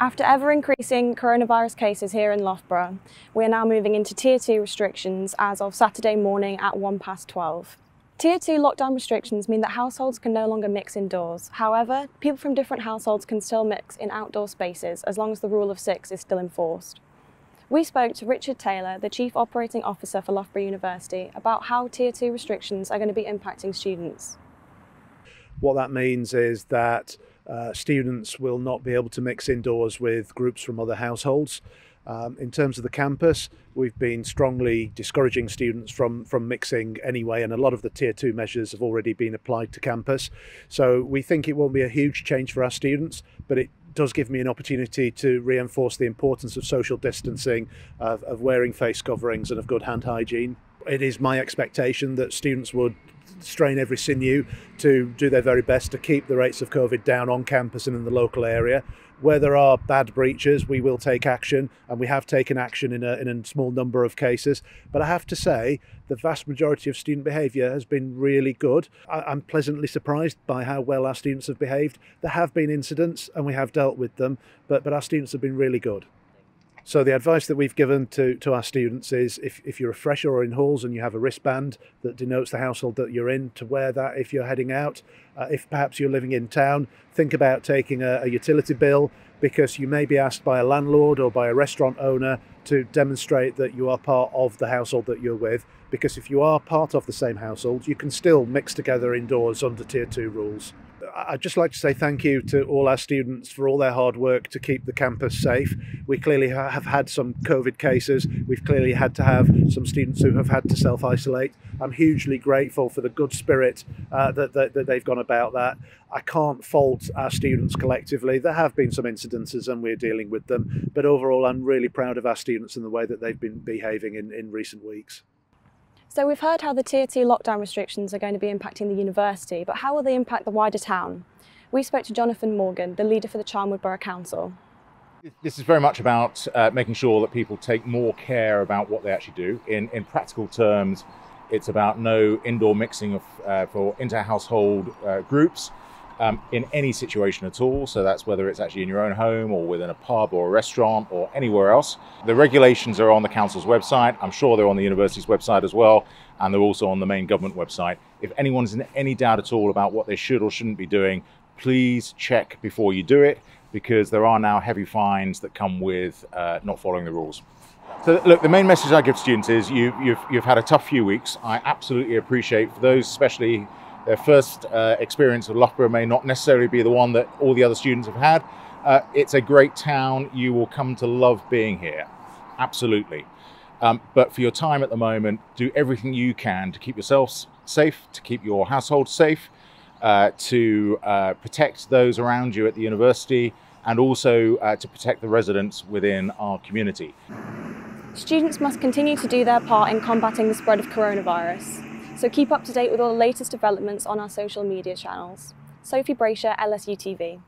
After ever increasing coronavirus cases here in Loughborough, we are now moving into Tier 2 restrictions as of Saturday morning at 12:15. Tier 2 lockdown restrictions mean that households can no longer mix indoors. However, people from different households can still mix in outdoor spaces as long as the rule of 6 is still enforced. We spoke to Richard Taylor, the Chief Operating Officer for Loughborough University, about how Tier 2 restrictions are going to be impacting students. What that means is that students will not be able to mix indoors with groups from other households. In terms of the campus, we've been strongly discouraging students from mixing anyway, and a lot of the Tier 2 measures have already been applied to campus. So we think it won't be a huge change for our students, but it does give me an opportunity to reinforce the importance of social distancing, of wearing face coverings and of good hand hygiene. It is my expectation that students would strain every sinew to do their very best to keep the rates of COVID down on campus and in the local area. Where there are bad breaches, we will take action, and we have taken action in a small number of cases. But I have to say, the vast majority of student behaviour has been really good. I'm pleasantly surprised by how well our students have behaved. There have been incidents, and we have dealt with them, but our students have been really good. So the advice that we've given to our students is if you're a fresher or in halls and you have a wristband that denotes the household that you're in, to wear that if you're heading out. If perhaps you're living in town, think about taking a utility bill, because you may be asked by a landlord or by a restaurant owner to demonstrate that you are part of the household that you're with. Because if you are part of the same household, you can still mix together indoors under Tier 2 rules. I'd just like to say thank you to all our students for all their hard work to keep the campus safe. We clearly have had some COVID cases. We've clearly had to have some students who have had to self-isolate. I'm hugely grateful for the good spirit that they've gone about that. I can't fault our students collectively. There have been some incidences and we're dealing with them. But overall, I'm really proud of our students and the way that they've been behaving in recent weeks. So we've heard how the Tier 2 lockdown restrictions are going to be impacting the university, but how will they impact the wider town? We spoke to Jonathan Morgan, the leader for the Charnwood Borough Council. This is very much about making sure that people take more care about what they actually do. In practical terms, it's about no indoor mixing for inter-household groups in any situation at all. So that's whether it's actually in your own home or within a pub or a restaurant or anywhere else. The regulations are on the council's website. I'm sure they're on the university's website as well, and they're also on the main government website. If anyone's in any doubt at all about what they should or shouldn't be doing, please check before you do it, because there are now heavy fines that come with not following the rules. So look, the main message I give students is you've had a tough few weeks. I absolutely appreciate, for those especially their first experience of Loughborough may not necessarily be the one that all the other students have had. It's a great town. You will come to love being here, absolutely. But for your time at the moment, do everything you can to keep yourselves safe, to keep your household safe, to protect those around you at the university, and also to protect the residents within our community. Students must continue to do their part in combating the spread of coronavirus. So keep up to date with all the latest developments on our social media channels. Sophie Brasher, LSU TV.